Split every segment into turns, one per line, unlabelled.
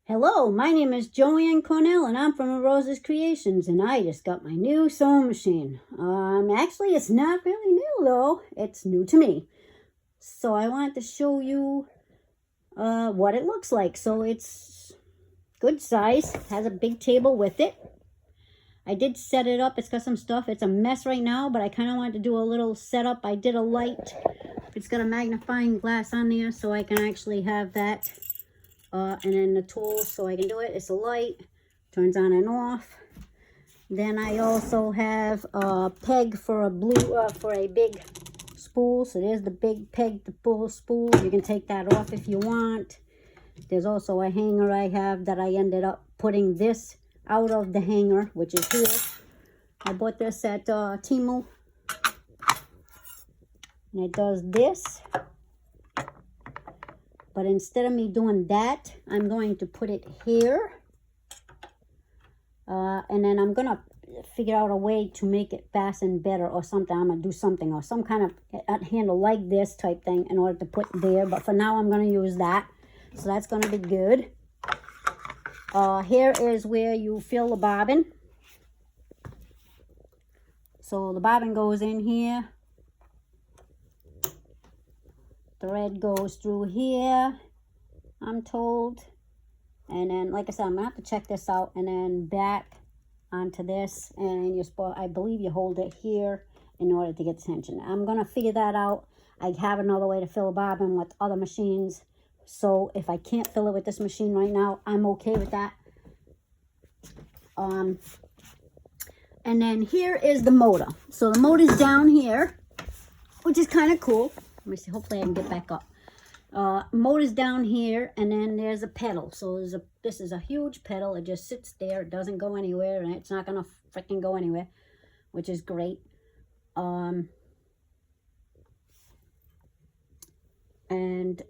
Hello, my name is Joanne Cornell and I'm from Rosa's Creations, and I just got my new sewing machine. Actually it's not really new though. It's new to me. So I wanted to show you what it looks like. So it's good size, has a big table with it. I did set it up. It's got some stuff. It's a mess right now, but I kind of wanted to do a little setup. I did a light. It's got a magnifying glass on there so I can actually have that. And then the tools so I can do it. It's a light, turns on and off. Then I also have a peg for a for a big spool. So there's the big peg to pull spool. You can take that off if you want. There's also a hanger I have that I ended up putting this out of the hanger, which is here. I bought this at Temu. And it does this. But instead of me doing that, I'm going to put it here. And then I'm going to figure out a way to make it fasten better or something. I'm going to do something or some kind of handle like this type thing in order to put there. But for now, I'm going to use that. So that's going to be good. Here is where you fill the bobbin. So the bobbin goes in here. Thread goes through here, I'm told. And then, like I said, I'm going to have to check this out. And then back onto this. And I believe you hold it here in order to get tension. I'm going to figure that out. I have another way to fill a bobbin with other machines. So if I can't fill it with this machine right now, I'm okay with that. And then here is the motor. So the motor's down here, which is kind of cool. Let me see, hopefully I can get back up. Motor's down here, and then there's a pedal. So this is a huge pedal. It just sits there. It doesn't go anywhere, and it's not going to freaking go anywhere, which is great. And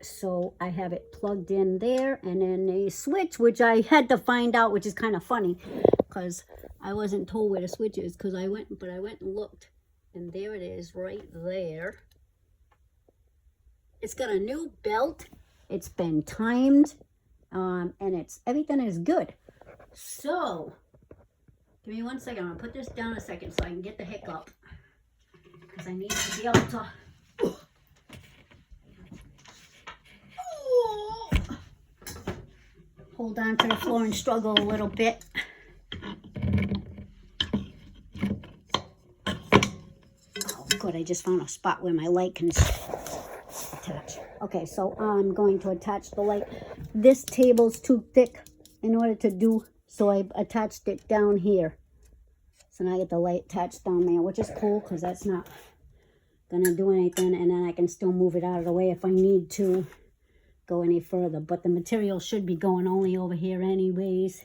so I have it plugged in there, and then a switch, which I had to find out, which is kind of funny, because I wasn't told where the switch is, because I went and looked, and there it is right there. It's got a new belt. It's been timed, and everything is good. So, give me 1 second. I'm gonna put this down a second so I can get the heck up, because I need to be able to. Hold on to the floor and struggle a little bit. Oh, good. I just found a spot where my light can attach. Okay, so I'm going to attach the light. This table's too thick in order to do, so I attached it down here. So now I get the light attached down there, which is cool because that's not going to do anything. And then I can still move it out of the way if I need to go any further. But the material should be going only over here anyways.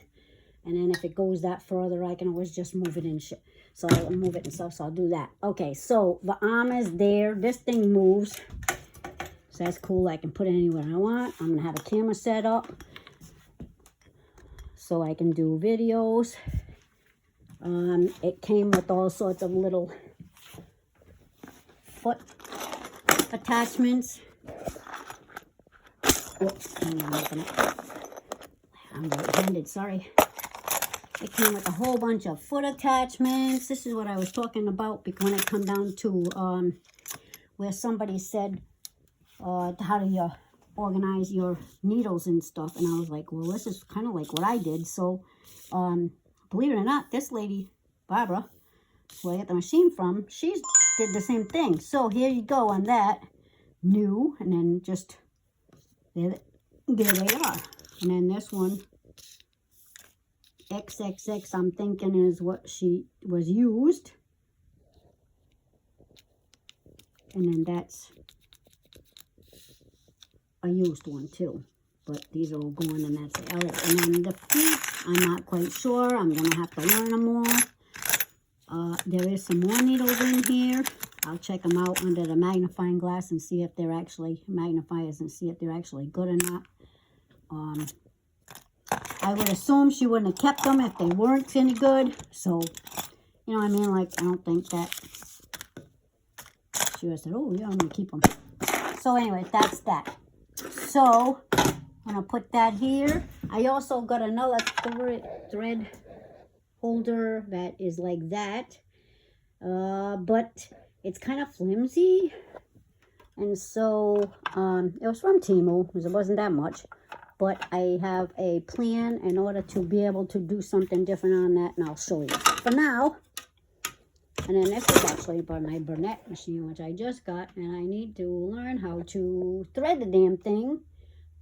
And then if it goes that further, I can always just move it and shit. So I'll move it and stuff, so I'll do that. Okay, so the arm is there. This thing moves. So that's cool. I can put it anywhere I want. I'm going to have a camera set up so I can do videos. It came with all sorts of little foot attachments. Whoops, I'm right-handed, sorry. It came with a whole bunch of foot attachments. This is what I was talking about when it come down to where somebody said, how do you organize your needles and stuff? And I was like, well, this is kind of like what I did. So, believe it or not, this lady, Barbara, who I get the machine from, she did the same thing. So here you go on that, new, and then just, there they are. And then this one, XXX, I'm thinking is what she was used. And then that's a used one too. But these are all going, and that's the Elliot. And then the feet, I'm not quite sure. I'm going to have to learn them all. There is some more needles in here. I'll check them out under the magnifying glass and see if they're actually magnifiers and see if they're actually good or not. I would assume she wouldn't have kept them if they weren't any good. So, you know what I mean? Like, I don't think that she would have said, oh, yeah, I'm going to keep them. So, anyway, that's that. So, I'm gonna put that here. I also got another thread holder that is like that, but it's kind of flimsy, and so it was from Temu because it wasn't that much, but I have a plan in order to be able to do something different on that, and I'll show you. For now, and then this is actually by my Bernat machine, which I just got, and I need to learn how to thread the damn thing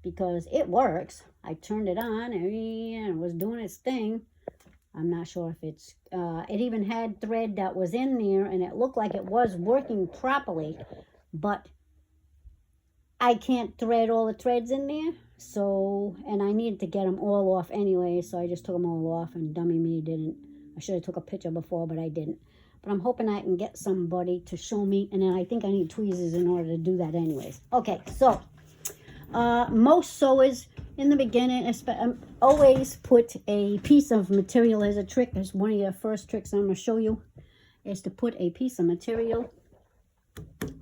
because it works. I turned it on and it was doing its thing. I'm not sure if it's, it even had thread that was in there and it looked like it was working properly, but I can't thread all the threads in there. So, and I needed to get them all off anyway, so I just took them all off, and dummy me didn't. I should have took a picture before, but I didn't. But I'm hoping I can get somebody to show me, and then I think I need tweezers in order to do that anyways. Okay, so most sewers in the beginning always put a piece of material as a trick. As one of your first tricks I'm going to show you is to put a piece of material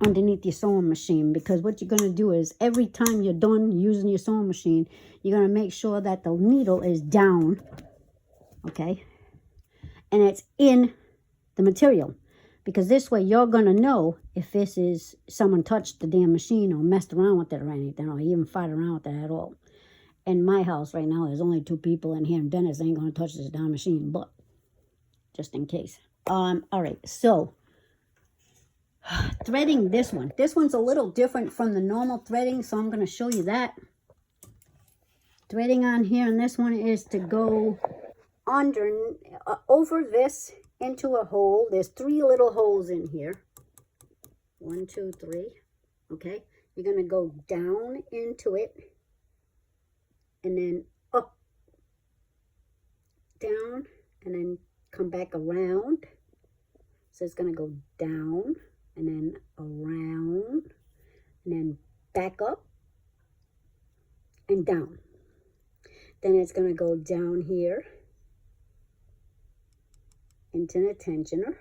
underneath your sewing machine, because what you're going to do is every time you're done using your sewing machine, you're going to make sure that the needle is down, okay, and it's in the material, because this way you're going to know if this is someone touched the damn machine or messed around with it or anything, or even fought around with it at all. In my house right now, there's only 2 people in here, and Dennis ain't going to touch this damn machine, but just in case. All right, so threading this one's a little different from the normal threading, so I'm going to show you that. Threading on here, and this one is to go under, over this into a hole. There's 3 little holes in here. 1, 2, 3. Okay, you're going to go down into it, and then up, down, and then come back around. So it's going to go down, and then around, and then back up, and down. Then it's going to go down here into the tensioner.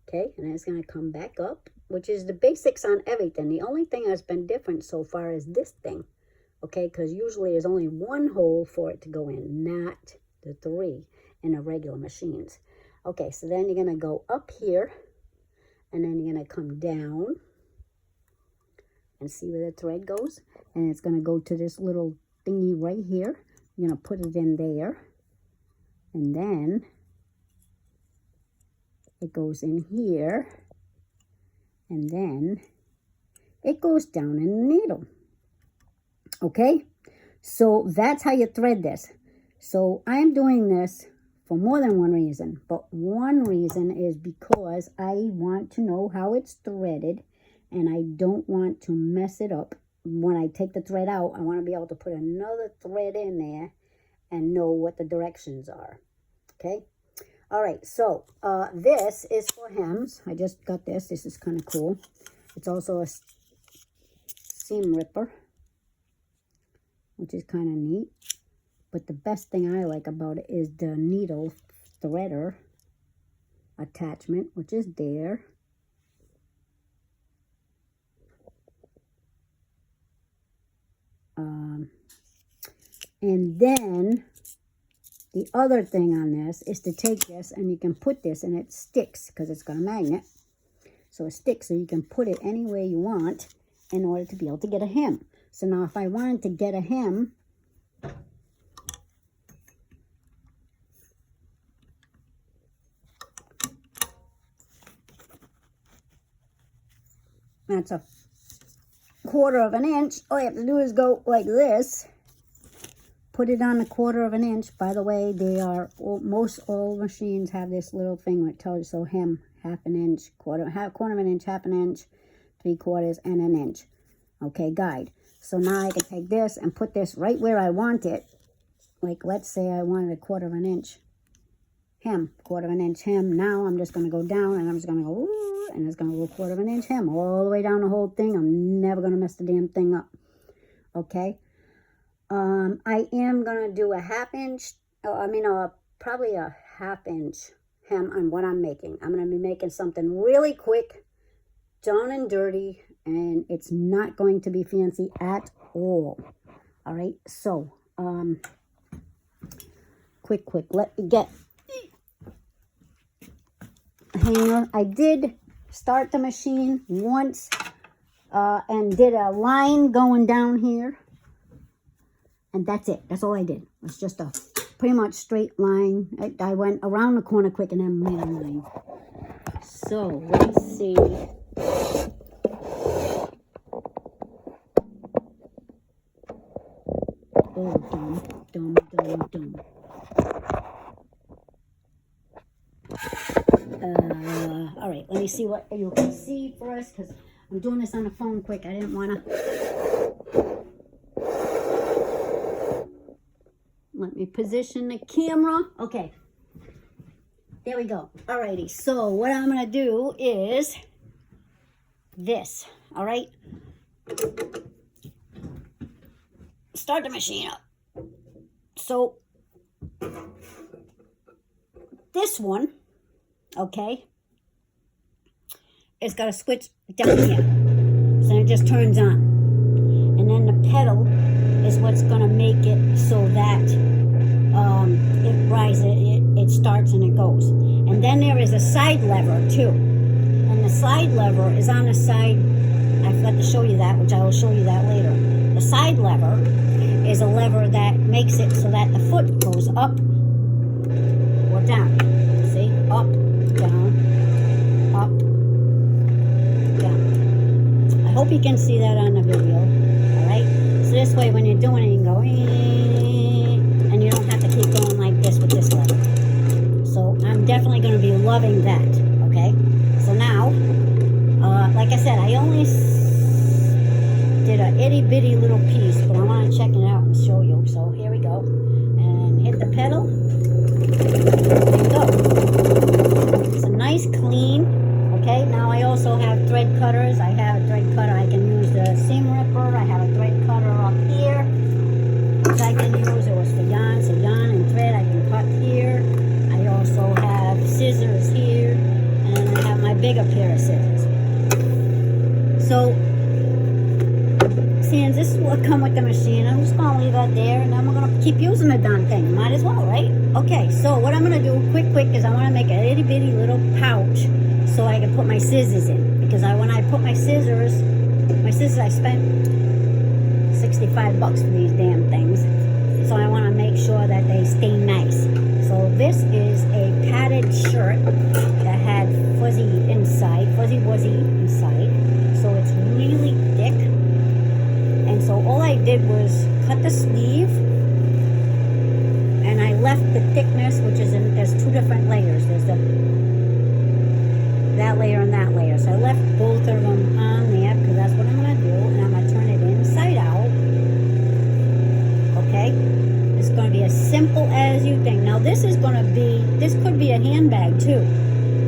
Okay, and then it's going to come back up, which is the basics on everything. The only thing that's been different so far is this thing. Okay, because usually there's only 1 hole for it to go in, not the 3 in the regular machines. Okay, so then you're going to go up here, and then you're going to come down and see where the thread goes. And it's going to go to this little thingy right here. You're going to put it in there. And then it goes in here. And then it goes down in the needle. Okay? So that's how you thread this. So I'm doing this for more than one reason, but one reason is because I want to know how it's threaded, and I don't want to mess it up. When I take the thread out, I want to be able to put another thread in there and know what the directions are. Okay? All right, so this is for hems. I just got this. This is kind of cool. It's also a seam ripper, which is kind of neat. But the best thing I like about it is the needle threader attachment, which is there. And then the other thing on this is to take this, and you can put this, and it sticks because it's got a magnet. So it sticks, so you can put it any way you want in order to be able to get a hem. So now if I wanted to get a hem, that's a 1/4 of an inch. All you have to do is go like this. Put it on a 1/4 of an inch. By the way, they are, most all machines have this little thing where it tells you, so hem, 1/2 an inch, 1/4 of an inch, 1/2 an inch, 3/4, and an inch. Okay, guide. So now I can take this and put this right where I want it. Like, let's say I wanted a 1/4 of an inch hem, 1/4 of an inch hem. Now I'm just going to go down, and I'm just going to go, and it's going to go 1/4 of an inch hem all the way down the whole thing. I'm never going to mess the damn thing up. Okay. I am going to do a 1/2 inch, probably a 1/2 inch hem on what I'm making. I'm going to be making something really quick, done and dirty, and it's not going to be fancy at all. All right, so, quick, let me get a hanger. I did start the machine once, and did a line going down here. And that's it. That's all I did. It's just a pretty much straight line. I went around the corner quick and then made a line. So, let's see. Oh, dumb. All right, let me see what you can see first, because I'm doing this on the phone quick. I didn't want to. Let me position the camera. Okay. There we go. Alrighty. So what I'm going to do is this. All right. Start the machine up. So this one, okay, it's got a switch down here. So it just turns on. And then the pedal is what's going to make it so that it rises, it starts and it goes. And then there is a side lever too. And the side lever is on the side. I forgot to show you that, which I will show you that later. The side lever is a lever that makes it so that the foot goes up or down. See? Up, down, up, down. I hope you can see that on the video. Alright? So this way when you're doing it, you can go, and you don't have to keep going like this with this lever. So I'm definitely going to be loving that. Okay? So now, like I said, I only did a itty bitty little piece, but I want to check it out and show you. So here we go. And hit the pedal. And go. It's a nice clean. Okay, now I also have thread cutters. I have a thread cutter. I can use the seam ripper. I have a thread cutter up here, which I can use. It was for yarn. So yarn and thread I can cut here. I also have scissors here. And I have my bigger pair of scissors. So, since this is what come with the machine, I'm just going to leave that there, and then we're going to keep using the darn thing. Might as well, right? Okay, so what I'm going to do quick is I want to make a itty bitty little pouch so I can put my scissors in. Because when I put my scissors I spent $65 for these damn things. So I want to make sure that they stay nice. So this is a padded shirt that had fuzzy wuzzy inside. So it's really thick. And so all I did was cut the sleeve, and I left the thickness, which is there's two different layers. There's that layer and that layer. So I left both of them on there because that's what I'm going to do, and I'm going to turn it inside out. Okay? It's going to be as simple as you think. Now this could be a handbag too.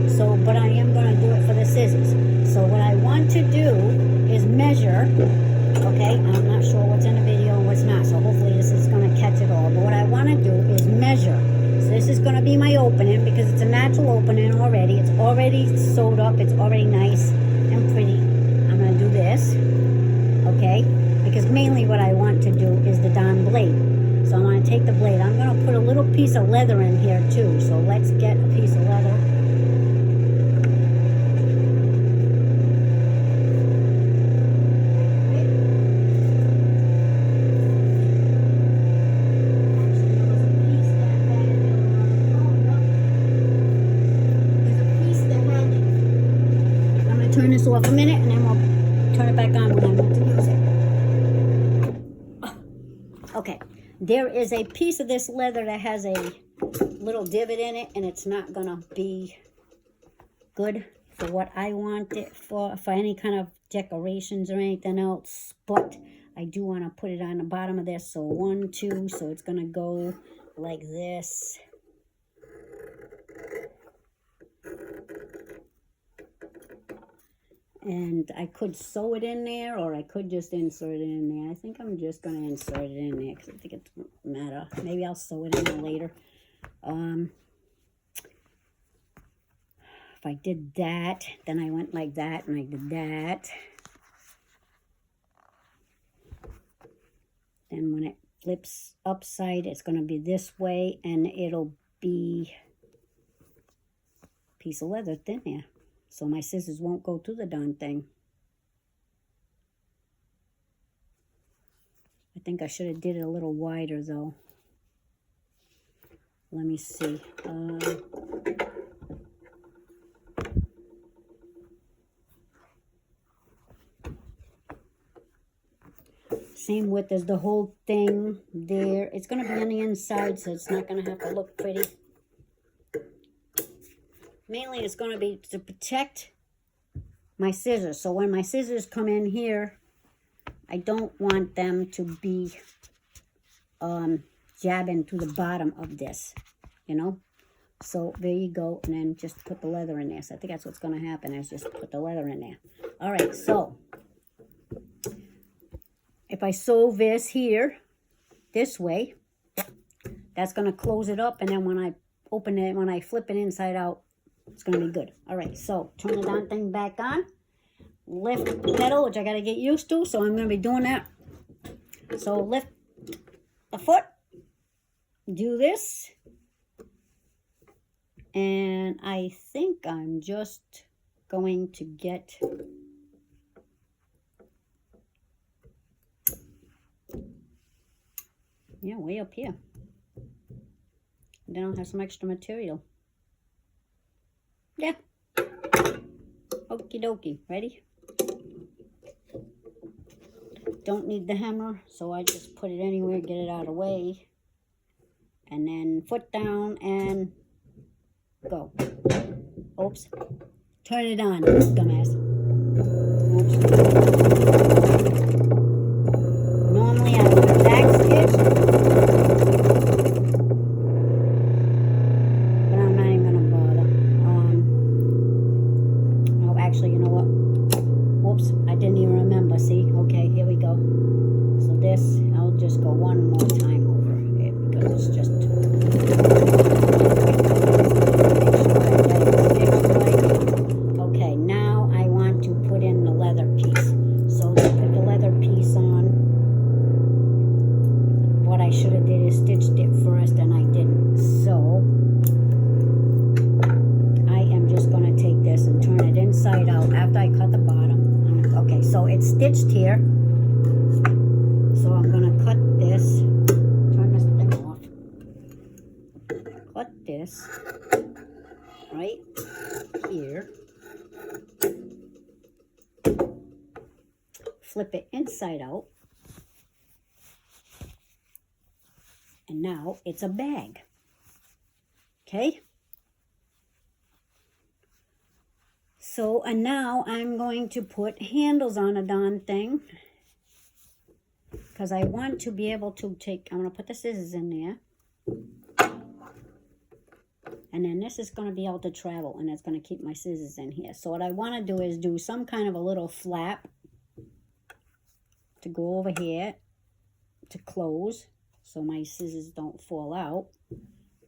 So, but I am going to do it for the scissors. So what I want to do is measure. Okay, I'm not sure what's in the video and what's not, so hopefully this is going to catch it all. But what I want to do is measure. So this is going to be my opening because it's a natural opening already. It's already sewed up. It's already nice and pretty. I'm going to do this, okay, because mainly what I want to do is the darn blade. So I'm going to take the blade. I'm going to put a little piece of leather in here too. So let's get a piece of leather. Turn this off a minute and then we'll turn it back on when I want to use it. Okay, there is a piece of this leather that has a little divot in it, and it's not gonna be good for what I want it for any kind of decorations or anything else, but I do want to put it on the bottom of this. So 1, 2, so it's gonna go like this. And I could sew it in there, or I could just insert it in there. I think I'm just going to insert it in there because I think it doesn't matter. Maybe I'll sew it in there later. If I did that, then I went like that, and I did that. Then when it flips upside, it's going to be this way, and it'll be a piece of leather thin here. So my scissors won't go through the darn thing. I think I should have did it a little wider though. Let me see. Same width as the whole thing there. It's going to be on the inside, so it's not going to have to look pretty. Mainly it's going to be to protect my scissors. So when my scissors come in here, I don't want them to be jabbing to the bottom of this, you know. So there you go, and then just put the leather in there. So I think that's what's going to happen, is just put the leather in there. All right, so if I sew this here, this way, that's going to close it up, and then when I open it, when I flip it inside out, it's going to be good. All right, so turn the darn thing back on. Lift the pedal, which I got to get used to, so I'm going to be doing that. So lift the foot, do this, and I think I'm just going to get way up here. And then I'll have some extra material. Yeah. Okie dokie. Ready? Don't need the hammer, so I just put it anywhere, get it out of the way. And then foot down and go. Oops. Turn it on, dumbass. Oops. Normally I would have back stitch, but I'm not even going to bother. Oh, actually, you know what? Whoops, I didn't even remember. See? Okay, here we go. So this, I'll just go one more time over it because it's just... Okay, now I want to put in the leather piece. So to put the leather piece on, what I should have did is stitched it first, and I didn't. So I am just going to take this and turn it inside out after I cut the bottom. Okay, so it's stitched here. So I'm going to cut this. Turn this thing off. Cut this right here. Flip it inside out. And now it's a bag. Okay? So, and now I'm going to put handles on a darn thing. Because I want to be able to take, I'm going to put the scissors in there. And then this is going to be able to travel, and it's going to keep my scissors in here. So what I want to do is do some kind of a little flap to go over here to close so my scissors don't fall out.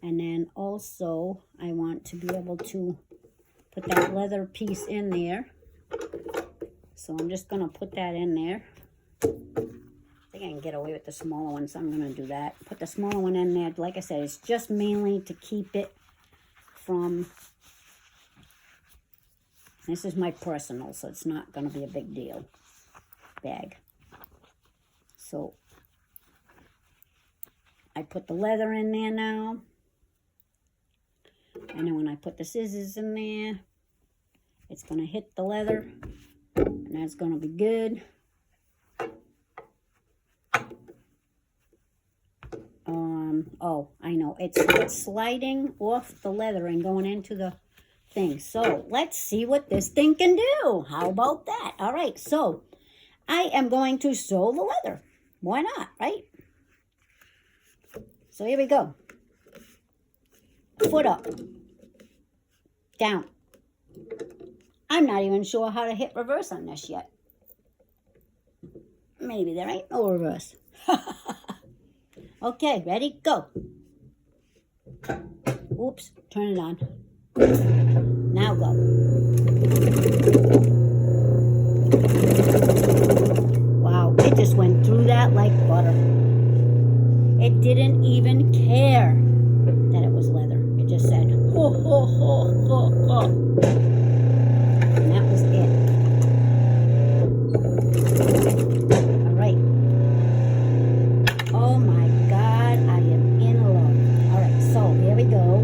And then also I want to be able to put that leather piece in there. So I'm just going to put that in there. I think I can get away with the smaller one, so I'm going to do that. Put the smaller one in there. Like I said, it's just mainly to keep it from... This is my personal, so it's not going to be a big deal. Bag. So I put the leather in there now. And then when I put the scissors in there, it's going to hit the leather. And that's going to be good. Oh, I know. It's sliding off the leather and going into the thing. So let's see what this thing can do. How about that? All right. So I am going to sew the leather. Why not, right? So here we go. Foot up. Down. I'm not even sure how to hit reverse on this yet. Maybe there ain't no reverse. Okay, ready? Go. Oops, turn it on. Now go. Wow, it just went through that like butter. It didn't even care that it was leather. It just said, ho, ho, ho, ho, ho. And that was it. All right. Oh my God, I am in love. All right, so here we go.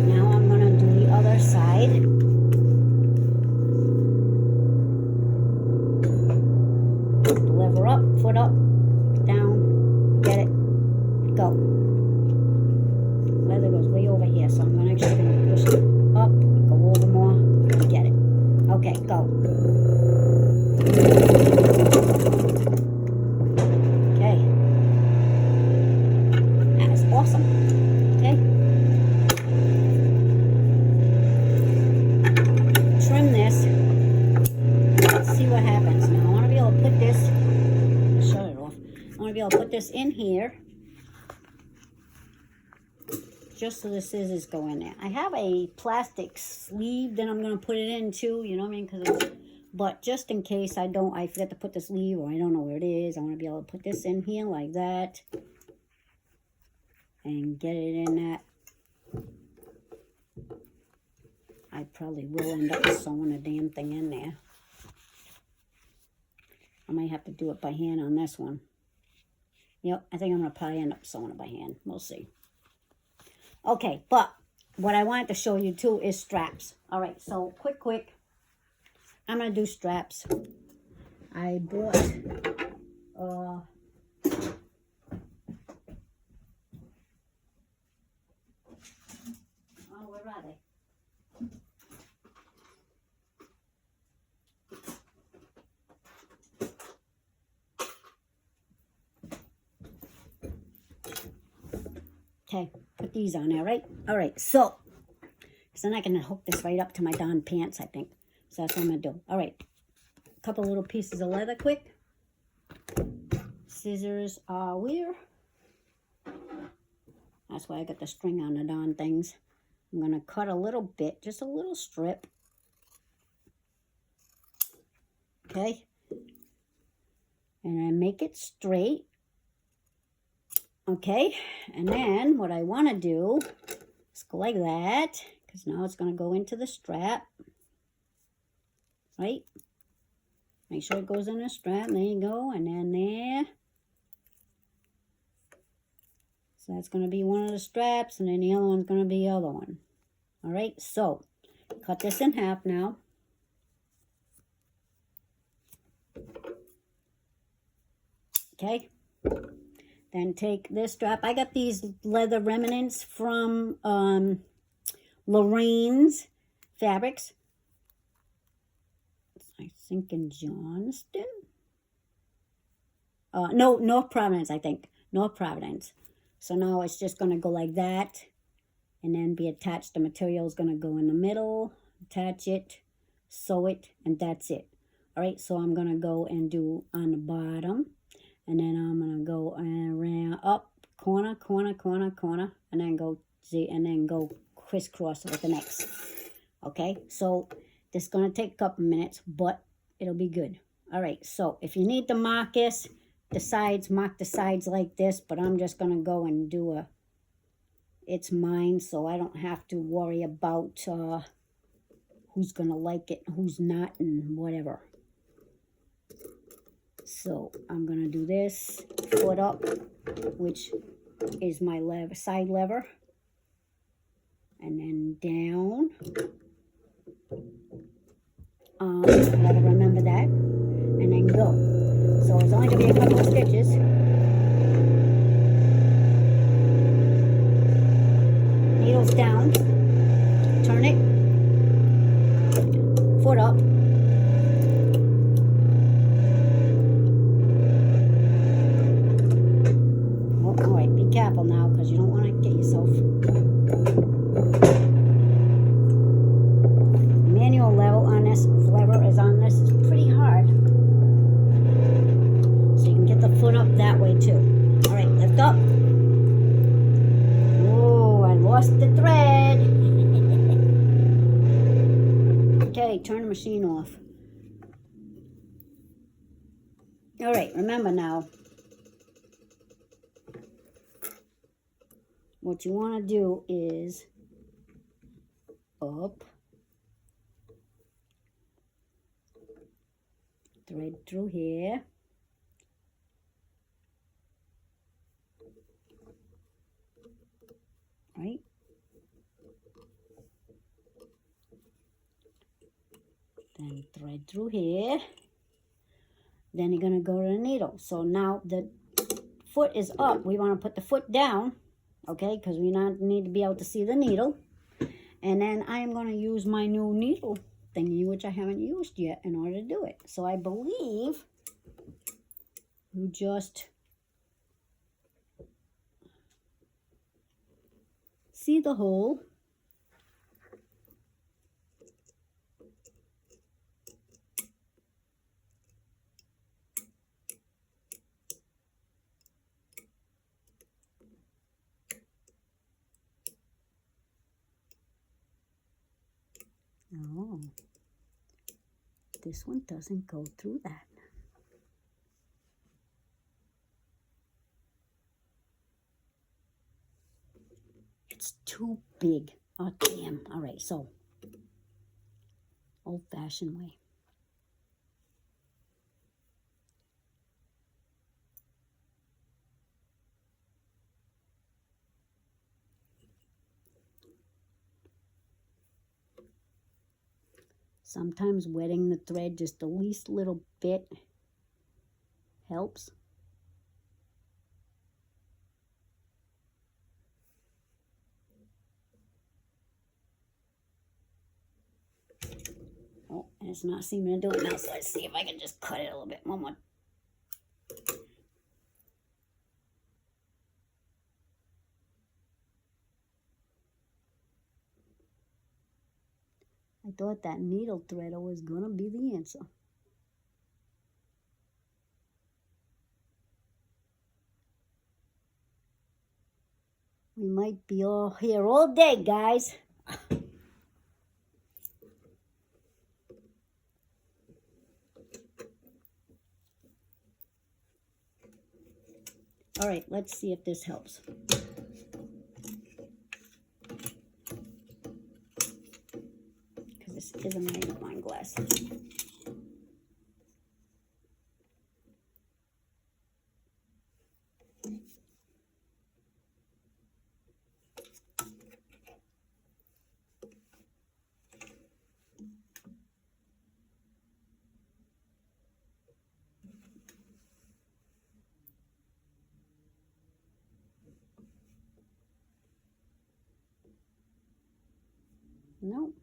Now I'm going to do the other side. Lever up, foot up, down, get it, go. Leather goes way over here, so I'm actually going to push it up, go over more, and get it. Okay, go. Okay. That is awesome. Okay. Trim this. Let's see what happens. Now I want to be able to put this, shut it off. I want to be able to put this in here. Just so the scissors go in there. I have a plastic sleeve that I'm going to put it in too, you know what I mean? But just in case I forget to put the sleeve or I don't know where it is, I want to be able to put this in here like that. And get it in that. I probably will end up sewing a damn thing in there. I might have to do it by hand on this one. Yep, I think I'm going to probably end up sewing it by hand. We'll see. Okay, but what I wanted to show you too is straps. All right, so quick. I'm going to do straps. I bought, oh, where are they? Okay, put these on there, right? All right, so then I can hook this right up to my darn pants, I think. So that's what I'm going to do. All right, a couple little pieces of leather quick. Scissors are where? That's why I got the string on the darn things. I'm going to cut a little bit, just a little strip. Okay. And then make it straight. Okay, and then what I want to do is go like that, because now it's going to go into the strap, right? Make sure it goes in the strap, there you go, and then there. So that's going to be one of the straps, and then the other one's going to be the other one. All right, so cut this in half now. Okay. Then take this strap. I got these leather remnants from Lorraine's Fabrics. I think in Johnston. No, North Providence, I think. North Providence. So now it's just going to go like that. And then be attached. The material is going to go in the middle. Attach it. Sew it. And that's it. All right, so I'm going to go and do on the bottom. And then I'm going to go around, up, corner, corner, corner, corner, and then go crisscross with the next. Okay, so this is going to take a couple minutes, but it'll be good. All right, so if you need to mark this, mark the sides like this, but I'm just going to go and do it's mine, so I don't have to worry about who's going to like it, who's not, and whatever. So I'm going to do this, foot up, which is my side lever, and then down. Gotta remember that, and then go. So it's only going to be a couple of stitches. Needles down, turn it, foot up. Careful now, because you don't want to get yourself. Manual level on this lever is pretty hard. So you can get the foot up that way too. All right, lift up. Oh, I lost the thread. Okay, turn the machine off. All right, remember now. what you want to do is up, thread through here, right? Then thread through here. Then you're going to go to the needle. So now the foot is up. We want to put the foot down, okay, because we not need to be able to see the needle. And then I am going to use my new needle thingy, which I haven't used yet, in order to do it. So I believe you just see the hole. Oh, this one doesn't go through that. It's too big. Oh, damn. All right, so old-fashioned way. Sometimes wetting the thread just the least little bit helps. Oh, and it's not seeming to do it now, so let's see if I can just cut it a little bit. One more. I thought that needle threader was gonna be the answer. We might be all here all day, guys. All right, let's see if this helps. This is a magnifying glass. Nope.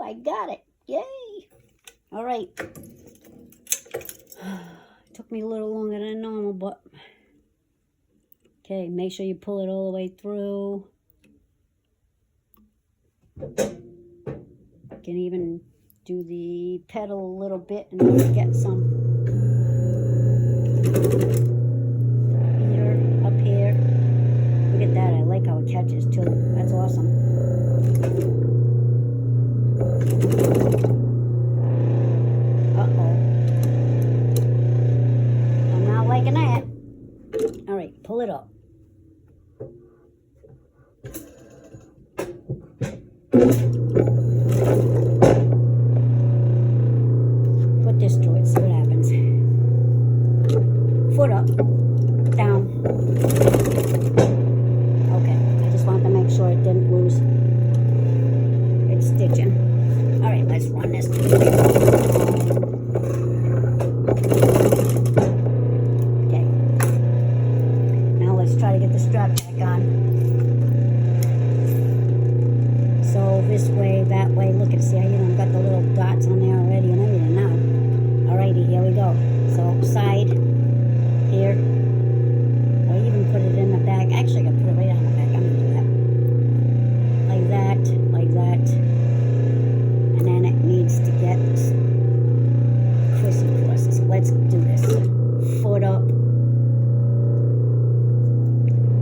I got it. Yay. All right. Took me a little longer than normal, but okay, make sure you pull it all the way through. You can even do the pedal a little bit and get some heater up here. Look at that. I like how it catches too. That's awesome. Uh-oh. I'm not liking that. All right, pull it up. Put this through it, see what happens. Foot up, down. Okay, I just wanted to make sure it didn't lose its stitching. All right, let's run this through. Okay. Now let's try to get the strap back on. So this way, that way. Look at, see, I even got the little dots on there already and everything now. Alrighty, here we go. So side here. Or even put it in the back. Actually, I can put it right on the back. I'm gonna do that. Like that, like that. And then it needs to get crisscross. So let's do this. Foot up.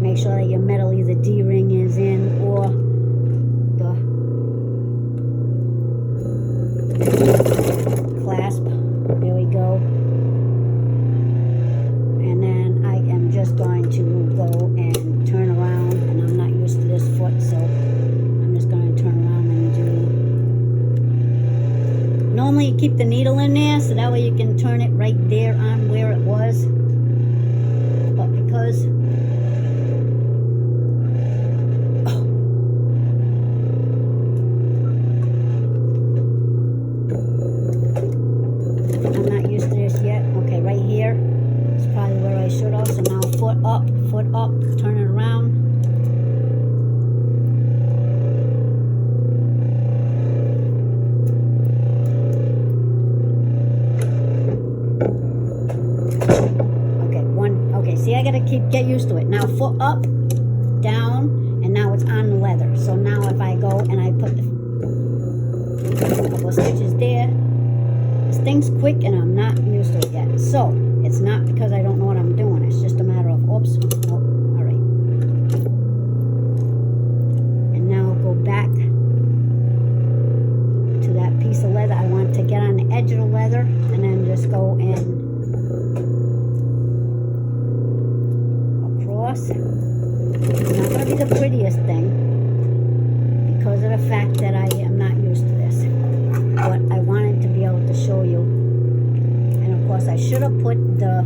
Make sure that your metal either D-ring is in or the clasp. There we normally you keep the needle in there, so that way you can turn it right there on where it was. But because I'm not used to this yet. Okay, right here is probably where I should have. So now foot up, turn it around. Okay, see, I gotta get used to it. Now foot up, down, and now it's on the leather. So now if I go and I put a couple of stitches there, this thing's quick and I'm not used to it yet. So it's not because I don't know what I'm doing. It's just a matter of, oops, oh, all right. And now go back to that piece of leather. I want to get on the edge of the leather and then just go in across. It's not going to be the prettiest thing because of the fact that I am not used to this. But I wanted to be able to show you. And of course I should have put the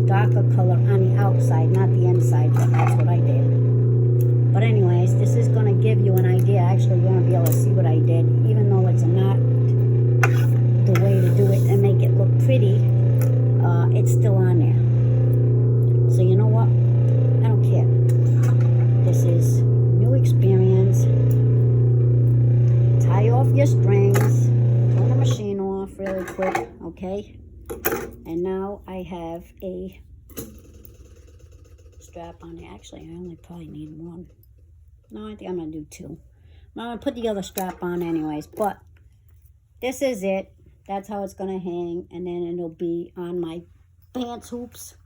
darker color on the outside, not the inside, but that's what I did. But anyways, this is going to give you an idea. Actually, you're going to be able to see what I did, even though it's not the way to do it and make it look pretty. It's still on there. So you know what? I don't care. This is new experience. Tie off your strings. Turn the machine off really quick, okay? And now I have a strap on it. Actually, I only probably need one. No, I think I'm going to do two. I'm going to put the other strap on anyways, but this is it. That's how it's going to hang, and then it'll be on my pants hoops.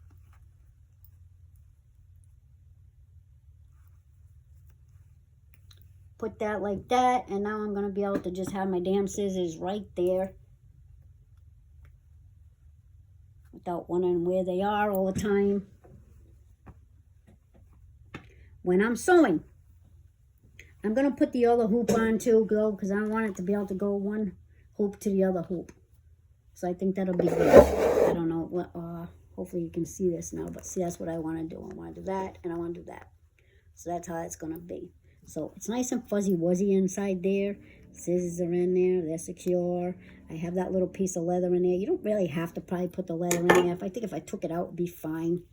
Put that like that, and now I'm going to be able to just have my damn scissors right there without wondering where they are all the time when I'm sewing. I'm going to put the other hoop on too, because I want it to be able to go one hoop to the other hoop. So I think that'll be good. I don't know what, hopefully you can see this now, but see, that's what I want to do. I want to do that, and I want to do that. So that's how it's going to be. So it's nice and fuzzy-wuzzy inside there. Scissors are in there. They're secure. I have that little piece of leather in there. You don't really have to probably put the leather in there. I think if I took it out, it would be fine.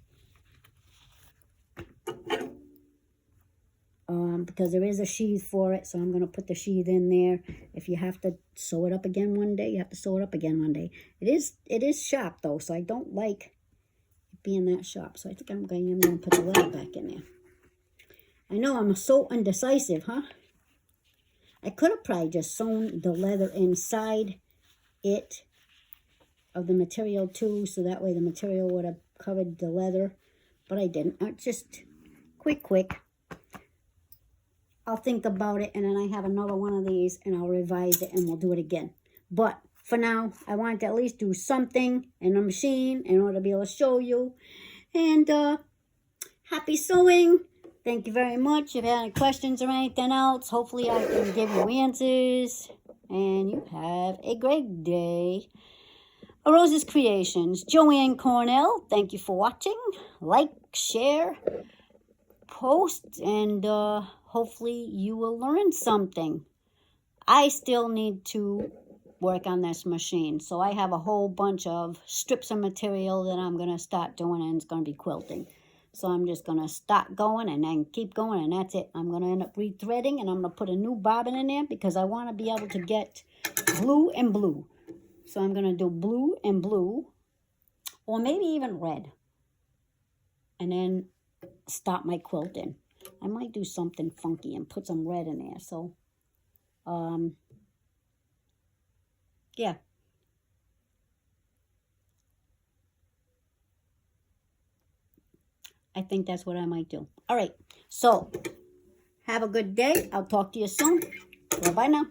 Because there is a sheath for it, so I'm going to put the sheath in there. If you have to sew it up again one day, you have to sew it up again one day. It is sharp, though, so I don't like it being that sharp. So I think I'm going to put the leather back in there. I know I'm so indecisive, huh? I could have probably just sewn the leather inside it of the material too, so that way the material would have covered the leather, but I didn't. I just quick. I'll think about it, and then I have another one of these, and I'll revise it, and we'll do it again. But for now, I wanted to at least do something in the machine in order to be able to show you. And happy sewing. Thank you very much. If you have any questions or anything else, hopefully I can give you answers. And you have a great day. Rose's Creations, Joanne Cornell. Thank you for watching. Like, share, post, and hopefully you will learn something. I still need to work on this machine. So I have a whole bunch of strips of material that I'm going to start doing, and it's going to be quilting. So I'm just going to start going and then keep going, and that's it. I'm going to end up rethreading, and I'm going to put a new bobbin in there because I want to be able to get blue and blue. So I'm going to do blue and blue, or maybe even red, and then start my quilting. I might do something funky and put some red in there. So, yeah. I think that's what I might do. All right. So, have a good day. I'll talk to you soon. Bye-bye now.